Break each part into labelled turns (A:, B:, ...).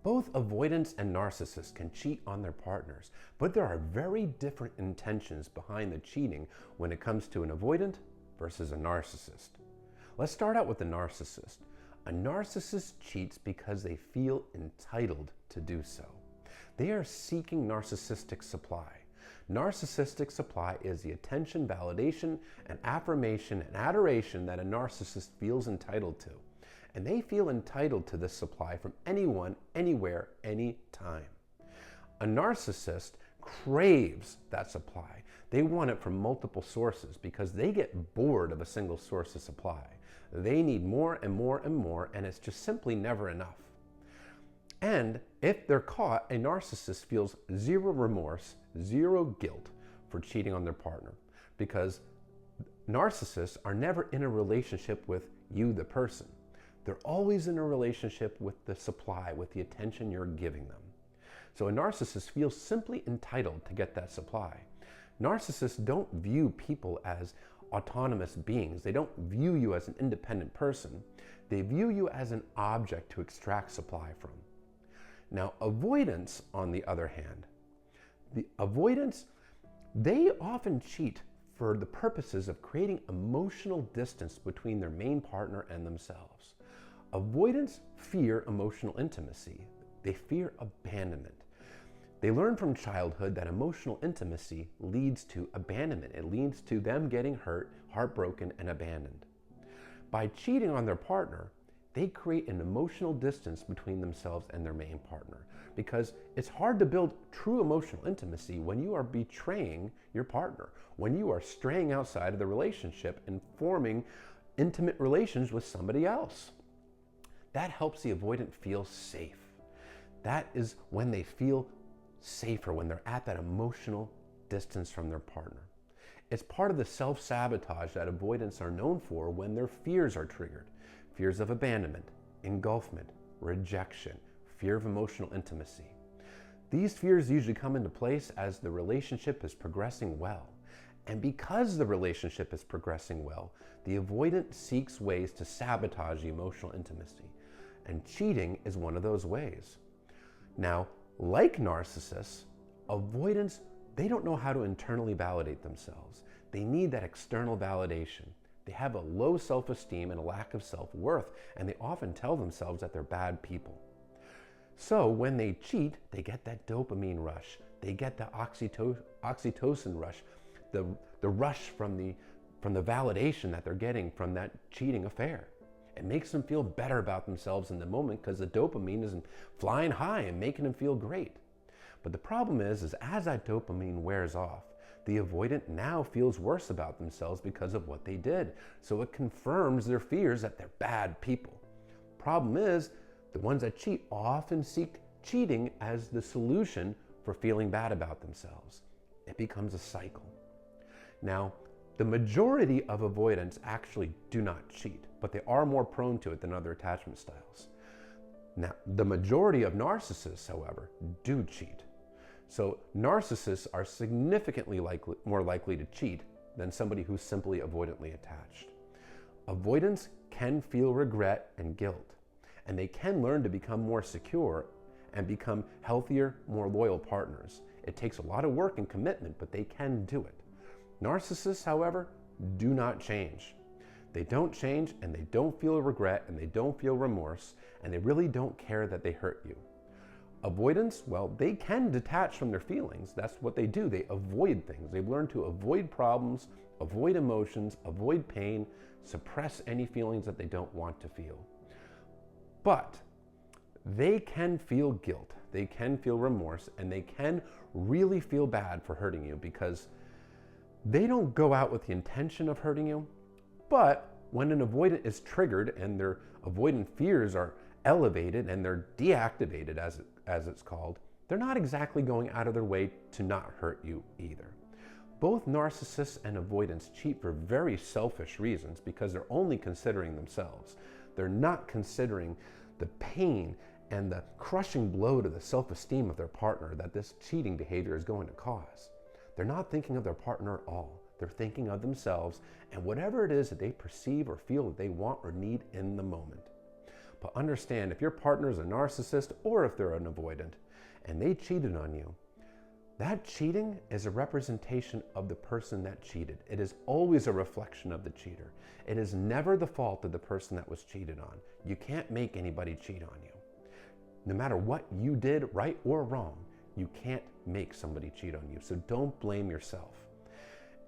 A: Both avoidants and narcissists can cheat on their partners, but there are very different intentions behind the cheating when it comes to an avoidant versus a narcissist. Let's start out with the narcissist. A narcissist cheats because they feel entitled to do so. They are seeking narcissistic supply. Narcissistic supply is the attention, validation, and affirmation and adoration that a narcissist feels entitled to. And they feel entitled to this supply from anyone, anywhere, anytime. A narcissist craves that supply. They want it from multiple sources because they get bored of a single source of supply. They need more and more and more, and it's just simply never enough. And if they're caught, a narcissist feels zero remorse, zero guilt for cheating on their partner, because narcissists are never in a relationship with you, the person. They're always in a relationship with the supply, with the attention you're giving them. So a narcissist feels simply entitled to get that supply. Narcissists don't view people as autonomous beings. They don't view you as an independent person. They view you as an object to extract supply from. Now, avoidants, on the other hand, they often cheat for the purposes of creating emotional distance between their main partner and themselves. Avoidants fear emotional intimacy. They fear abandonment. They learn from childhood that emotional intimacy leads to abandonment. It leads to them getting hurt, heartbroken, and abandoned. By cheating on their partner, they create an emotional distance between themselves and their main partner, because it's hard to build true emotional intimacy when you are betraying your partner, when you are straying outside of the relationship and forming intimate relations with somebody else. That helps the avoidant feel safe. That is when they feel safer, when they're at that emotional distance from their partner. It's part of the self-sabotage that avoidants are known for when their fears are triggered. Fears of abandonment, engulfment, rejection, fear of emotional intimacy. These fears usually come into place as the relationship is progressing well. And because the relationship is progressing well, the avoidant seeks ways to sabotage the emotional intimacy. And cheating is one of those ways. Now, like narcissists, avoidants, they don't know how to internally validate themselves. They need that external validation. They have a low self-esteem and a lack of self-worth, and they often tell themselves that they're bad people. So when they cheat, they get that dopamine rush. They get the oxytocin rush, the rush from the validation that they're getting from that cheating affair. It makes them feel better about themselves in the moment because the dopamine is flying high and making them feel great. But the problem is as that dopamine wears off, the avoidant now feels worse about themselves because of what they did. So it confirms their fears that they're bad people. Problem is, the ones that cheat often seek cheating as the solution for feeling bad about themselves. It becomes a cycle. Now, the majority of avoidants actually do not cheat, but they are more prone to it than other attachment styles. Now, the majority of narcissists, however, do cheat. So narcissists are significantly more likely to cheat than somebody who's simply avoidantly attached. Avoidants can feel regret and guilt, and they can learn to become more secure and become healthier, more loyal partners. It takes a lot of work and commitment, but they can do it. Narcissists, however, do not change. They don't change, and they don't feel regret, and they don't feel remorse, and they really don't care that they hurt you. Avoidants, well, they can detach from their feelings. That's what they do. They avoid things. They've learned to avoid problems, avoid emotions, avoid pain, suppress any feelings that they don't want to feel. But they can feel guilt, they can feel remorse, and they can really feel bad for hurting you because they don't go out with the intention of hurting you, but when an avoidant is triggered and their avoidant fears are elevated and they're deactivated, as it's called, they're not exactly going out of their way to not hurt you either. Both narcissists and avoidants cheat for very selfish reasons because they're only considering themselves. They're not considering the pain and the crushing blow to the self-esteem of their partner that this cheating behavior is going to cause. They're not thinking of their partner at all. They're thinking of themselves and whatever it is that they perceive or feel that they want or need in the moment. But understand, if your partner is a narcissist or if they're an avoidant and they cheated on you, that cheating is a representation of the person that cheated. It is always a reflection of the cheater. It is never the fault of the person that was cheated on. You can't make anybody cheat on you. No matter what you did, right or wrong, you can't make somebody cheat on you. So don't blame yourself.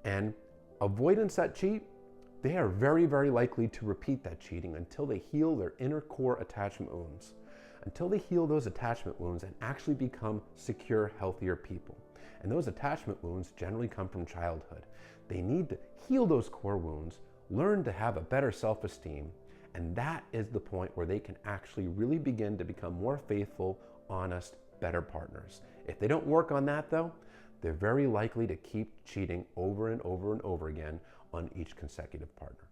A: And avoidants that cheat, they are very, very likely to repeat that cheating until they heal their inner core attachment wounds. Until they heal those attachment wounds and actually become secure, healthier people. And those attachment wounds generally come from childhood. They need to heal those core wounds, learn to have a better self-esteem, and that is the point where they can actually really begin to become more faithful, honest, better partners. If they don't work on that though, they're very likely to keep cheating over and over and over again on each consecutive partner.